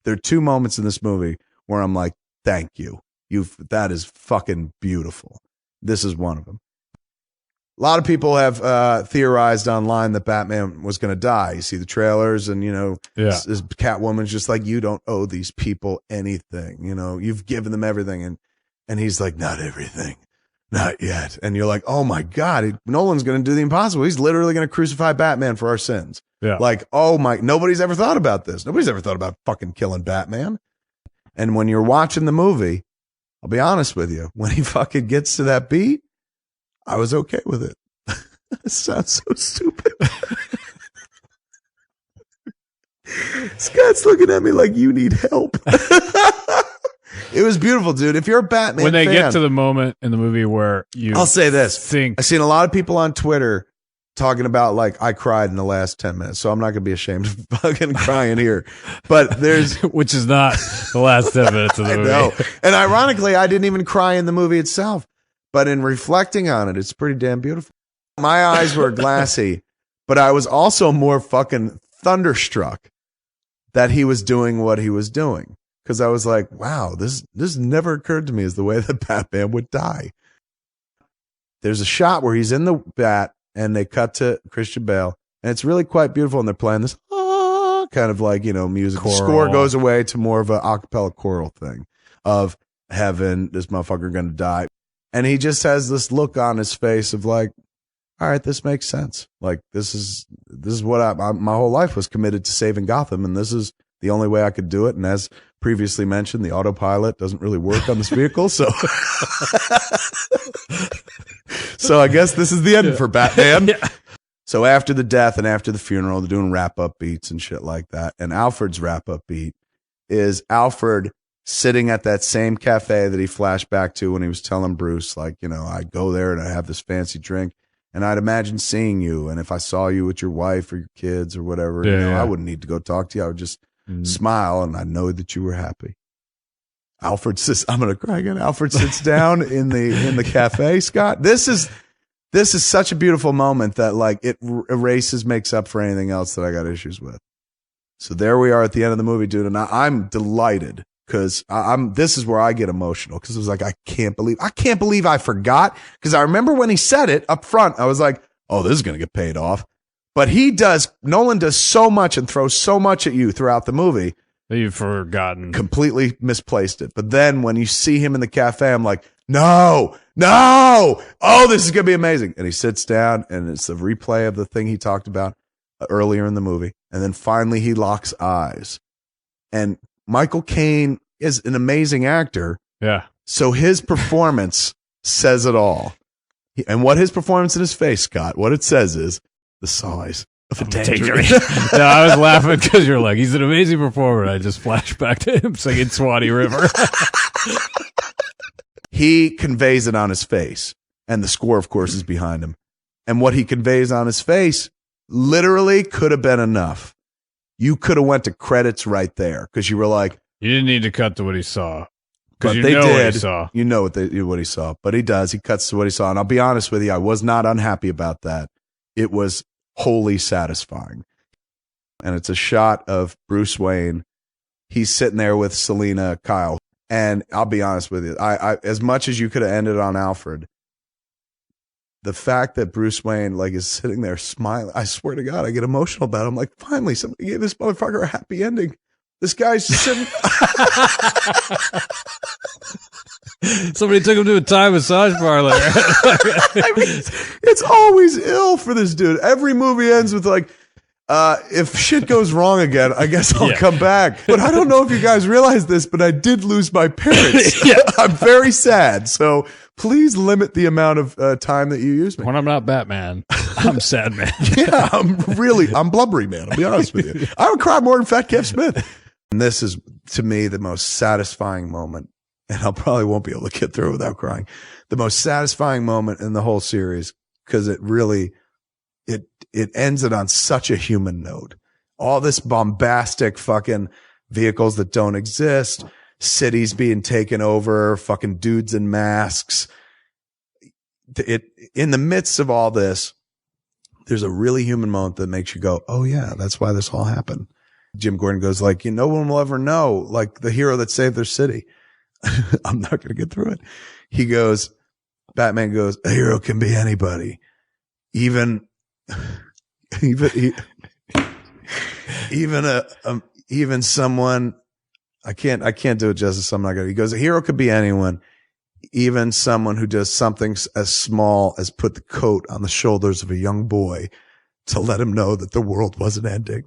There are two moments in this movie where I'm like, thank you. That is fucking beautiful. This is one of them. A lot of people have theorized online that Batman was going to die. You see the trailers and, this Catwoman's just like, you don't owe these people anything. You've given them everything. And he's like, not everything. Not yet. And you're like, oh my God, Nolan's going to do the impossible. He's literally going to crucify Batman for our sins. Yeah. Like, oh my, nobody's ever thought about this. Nobody's ever thought about fucking killing Batman. And when you're watching the movie, I'll be honest with you, when he fucking gets to that beat, I was okay with it. It sounds so stupid. Scott's looking at me like you need help. It was beautiful, dude. If you're a Batman when they fan, get to the moment in the movie where I'll say this. I've seen a lot of people on Twitter talking about like I cried in the last 10 minutes, so I'm not going to be ashamed of fucking crying here. But there's which is not the last 10 minutes of the movie. No. And ironically, I didn't even cry in the movie itself. But in reflecting on it, it's pretty damn beautiful. My eyes were glassy, but I was also more fucking thunderstruck that he was doing what he was doing. Because I was like, wow, this never occurred to me as the way that Batman would die. There's a shot where he's in the bat and they cut to Christian Bale, and it's really quite beautiful. And they're playing this kind of like, music. Choral. The score goes away to more of an a cappella choral thing of heaven, this motherfucker gonna die. And he just has this look on his face of like, all right, this makes sense. Like, this is what my whole life was committed to saving Gotham, and this is the only way I could do it. And as previously mentioned, the autopilot doesn't really work on this vehicle. So, so I guess this is the end for Batman. Yeah. So after the death and after the funeral, they're doing wrap-up beats and shit like that. And Alfred's wrap-up beat is Alfred sitting at that same cafe that he flashed back to when he was telling Bruce, like, I go there and I have this fancy drink. And I'd imagine seeing you. And if I saw you with your wife or your kids or whatever, I wouldn't need to go talk to you. I would just smile and I know that you were happy. Alfred says, I'm going to cry again. Alfred sits down in the cafe, Scott. This is such a beautiful moment that like it makes up for anything else that I got issues with. So there we are at the end of the movie, dude. And I'm delighted because this is where I get emotional because it was like, I can't believe I forgot. Because I remember when he said it up front, I was like, oh, this is going to get paid off. But Nolan does so much and throws so much at you throughout the movie. That you've forgotten. Completely misplaced it. But then when you see him in the cafe, I'm like, no, oh, this is going to be amazing. And he sits down and it's a replay of the thing he talked about earlier in the movie. And then finally he locks eyes. And Michael Caine is an amazing actor. Yeah. So his performance says it all. And what his performance in his face, Scott, what it says is the size of a tangerine. No, I was laughing because you're like, he's an amazing performer. I just flashed back to him singing Swanee River. He conveys it on his face. And the score, of course, is behind him. And what he conveys on his face literally could have been enough. You could have went to credits right there because you were like, you didn't need to cut to what he saw. But You they know did. what he saw. You know what he saw. But he does. He cuts to what he saw. And I'll be honest with you, I was not unhappy about that. It was wholly satisfying. And it's a shot of Bruce Wayne. He's sitting there with Selina Kyle. And I'll be honest with you, I as much as you could have ended on Alfred, the fact that Bruce Wayne like is sitting there smiling, I swear to God, I get emotional about it. I'm like, finally, somebody gave this motherfucker a happy ending. This guy's sitting. Somebody took him to a Thai massage parlor. I mean, it's always ill for this dude. Every movie ends with like, if shit goes wrong again, I guess I'll come back. But I don't know if you guys realize this, but I did lose my parents. I'm very sad. So please limit the amount of time that you use me. When I'm not Batman, I'm sad man. Yeah, I'm blubbery man. I'll be honest with you. I would cry more than Fat Kev Smith. And this is, to me, the most satisfying moment. And I probably won't be able to get through it without crying. The most satisfying moment in the whole series, because it really, it ends it on such a human note. All this bombastic fucking vehicles that don't exist, cities being taken over, fucking dudes in masks. In the midst of all this, there's a really human moment that makes you go, oh yeah, that's why this all happened. Jim Gordon goes like, no one will ever know, like the hero that saved their city. I'm not going to get through it. He goes, Batman goes, a hero can be anybody. Even someone, I can't do it justice. I'm not going to. He goes, a hero could be anyone, even someone who does something as small as put the coat on the shoulders of a young boy to let him know that the world wasn't ending.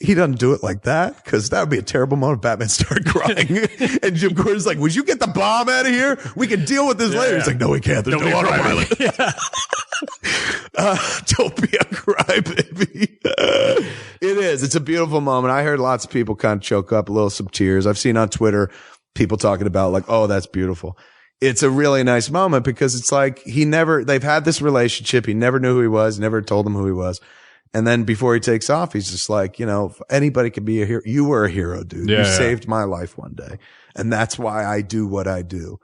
He doesn't do it like that, because that would be a terrible moment if Batman started crying. And Jim Gordon's like, would you get the bomb out of here? We can deal with this later. He's like, no, we can't. There's no autopilot. Don't be a crybaby. It is. It's a beautiful moment. I heard lots of people kind of choke up, some tears. I've seen on Twitter people talking about like, oh, that's beautiful. It's a really nice moment because it's like they've had this relationship. He never knew who he was, never told him who he was. And then before he takes off, he's just like, anybody can be a hero. You were a hero, dude. You saved my life one day. And that's why I do what I do.